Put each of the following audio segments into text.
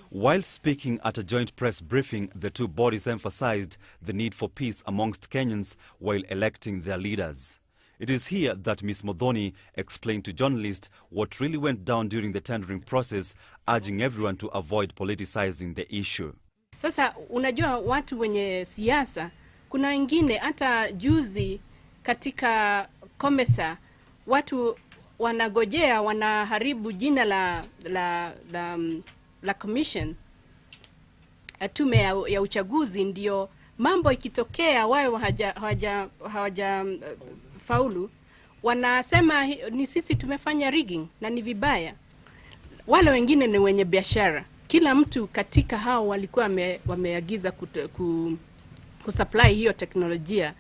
While speaking at a joint press briefing, the two bodies emphasized the need for peace amongst Kenyans while electing their leaders. It is here that Ms. Muthoni explained to journalists what really went down during the tendering process, urging everyone to avoid politicizing the issue. Sasa unajua watu wenye siasa, kuna wengine hata juzi katika komesa watu wanagojea, wanaharibu jina la commission, tume ya uchaguzi, ndio mambo ikitokea wao hawaja faulu, wanasema ni sisi tumefanya rigging na ni vibaya. Wale wengine ni wenye biashara. Kila mtu katika hao walikuwa wameagiza kusupply hiyo teknolojia.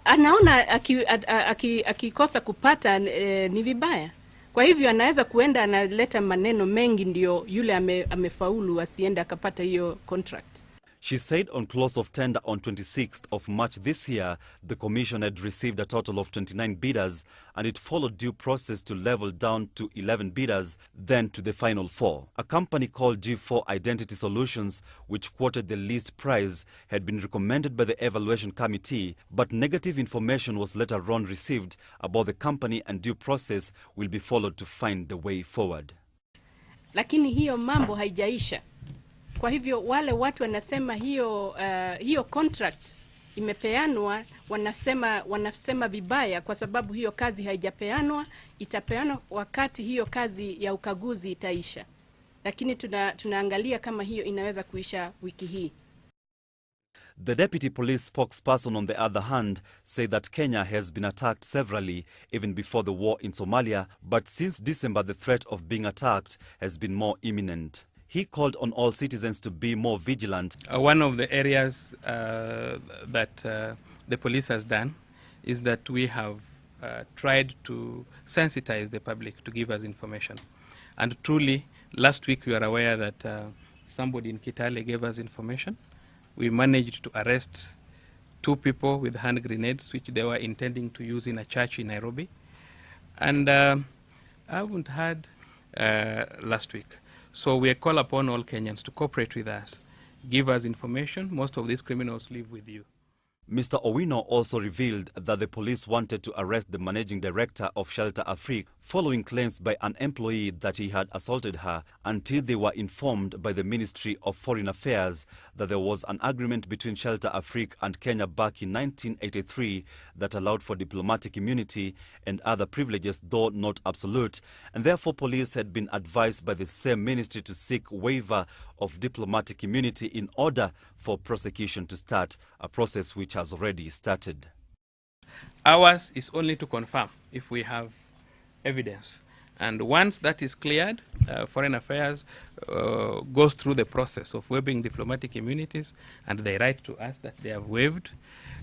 Anaona akikosa kupata ni vibaya. Kwa hivyo anaweza kuenda analeta maneno mengi, ndio yule amefaulu asiende akapata hiyo contract. She said on close of tender on 26th of March this year, the commission had received a total of 29 bidders, and it followed due process to level down to 11 bidders, then to the final 4. A company called G4 Identity Solutions, which quoted the least price, had been recommended by the evaluation committee, but negative information was later on received about the company, and due process will be followed to find the way forward. Lakini hiyo mambo haijaisha. Kwa hivyo wale watu wanasema hiyo contract imepeanwa, wanasema vibaya kwa sababu hiyo kazi haijapeanwa, itapeanwa wakati hiyo kazi ya ukaguzi itaisha. Lakini tunaangalia kama hiyo inaweza kuisha wiki hii. The deputy police spokesperson, on the other hand, said that Kenya has been attacked severally even before the war in Somalia, but since December the threat of being attacked has been more imminent. He called on all citizens to be more vigilant. One of the areas that the police has done is that we have tried to sensitize the public to give us information. And truly, last week we are aware that somebody in Kitale gave us information. We managed to arrest 2 people with hand grenades, which they were intending to use in a church in Nairobi. And I haven't heard last week. So we call upon all Kenyans to cooperate with us, give us information. Most of these criminals live with you. Mr. Owino also revealed that the police wanted to arrest the managing director of Shelter Afrique following claims by an employee that he had assaulted her, until they were informed by the Ministry of Foreign Affairs that there was an agreement between Shelter Afrique and Kenya back in 1983 that allowed for diplomatic immunity and other privileges, though not absolute, and therefore police had been advised by the same ministry to seek waiver of diplomatic immunity in order for prosecution to start, a process which has already started. Ours is only to confirm if we have evidence. And once that is cleared, Foreign Affairs goes through the process of waiving diplomatic immunities, and they write to us that they have waived.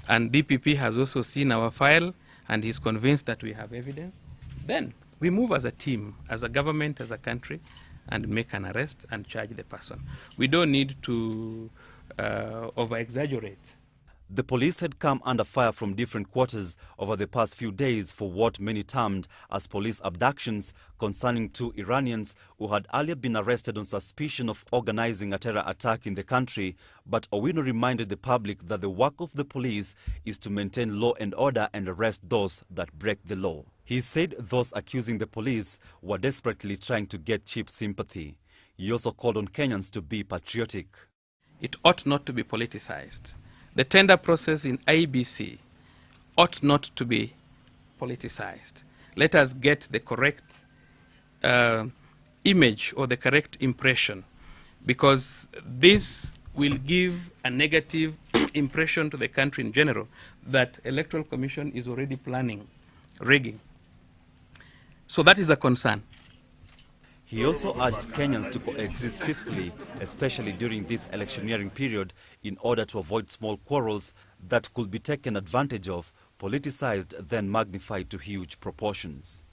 And DPP has also seen our file and he's convinced that we have evidence. Then we move as a team, as a government, as a country, and make an arrest and charge the person. We don't need to over-exaggerate. The police had come under fire from different quarters over the past few days for what many termed as police abductions concerning 2 Iranians who had earlier been arrested on suspicion of organizing a terror attack in the country. But Owino reminded the public that the work of the police is to maintain law and order and arrest those that break the law. He said those accusing the police were desperately trying to get cheap sympathy. He also called on Kenyans to be patriotic. It ought not to be politicized. The tender process in IEBC ought not to be politicized. Let us get the correct image or the correct impression, because this will give a negative impression to the country in general that Electoral Commission is already planning rigging. So that is a concern. He also urged Kenyans to coexist peacefully, especially during this electioneering period, in order to avoid small quarrels that could be taken advantage of, politicized, then magnified to huge proportions.